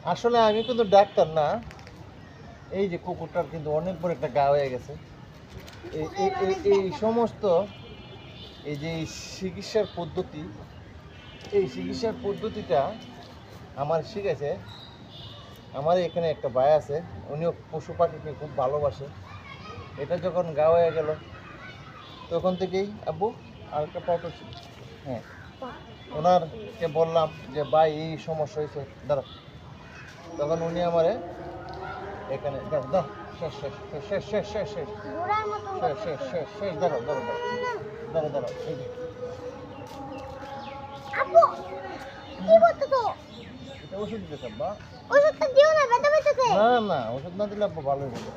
আসলে আমি কিন্তু ডাক্তার না। এই যে কুকুরটার কিন্তু অনেক বড় একটা গা হয়ে গেছে। এই সমস্ত এই যে এই চিকিৎসার পদ্ধতি, এই চিকিৎসার পদ্ধতিটা আমার শিখেছে আমার এখানে একটা ভাই আছে, উনিও পশু পাখিকে খুব ভালোবাসে। এটা যখন গা হয়ে গেল তখন থেকেই আব্বু আরেকটা পাউডার ছিল, হ্যাঁ, ওনারকে বললাম যে ভাই এই সমস্যা হয়েছে, দাঁড়া। তখন উনি আমারে এখানে দাও দাও, শেষ শেষ শেষ শেষ শেষ শেষ শেষ শেষ শেষ শেষ দাঁড়াও দাঁড়াও দাঁড়াও দাঁড়াও এই যে আপু কি করতেছো? এটা ওষুধ দিতে বা ওষুধটা দিও না, ব্যথা পেতেছে। না না, ওষুধ না দিলে আব্বু ভালো হয়ে যাবে।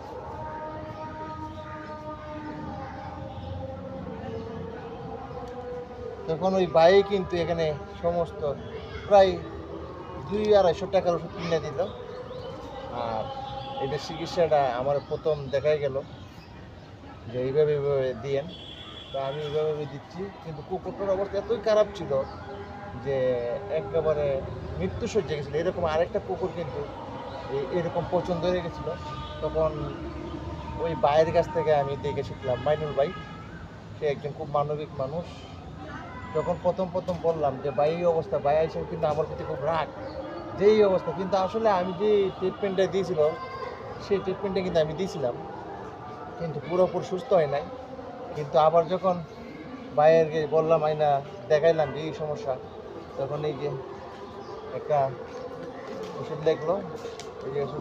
তখন ওই ভাই কিন্তু এখানে সমস্ত প্রায় 200-250 টাকার ওষুধ কিনে দিল। আর এটা চিকিৎসাটা আমার প্রথম দেখাই গেল যে এইভাবে এইভাবে দিয়েন। তা আমি এইভাবে দিচ্ছি, কিন্তু কুকুরটার অবস্থা এতই খারাপ ছিল যে একেবারে মৃত্যু সজ্জা গেছিলো। এরকম আরেকটা কুকুর কিন্তু এরকম পছন্দ হয়ে গেছিলো। তখন ওই ভাইয়ের কাছ থেকে আমি দেখে শিখলাম, মাইনুল ভাই, সে একজন খুব মানবিক মানুষ। যখন প্রথম প্রথম বললাম যে ভাই এই অবস্থা, ভাই এসে কিন্তু আমার প্রতি খুব রাগ, যে এই অবস্থা। কিন্তু আসলে আমি যে ট্রিটমেন্টটা দিয়েছিল সেই ট্রিটমেন্টটা কিন্তু আমি দিয়েছিলাম, কিন্তু পুরোপুরি সুস্থ হয় নাই। কিন্তু আবার যখন ভাইয়েরকে বললাম, আইনা দেখাইলাম যে এই সমস্যা, তখন এই যে একটা ওষুধ লিখলো, এই যে ওষুধ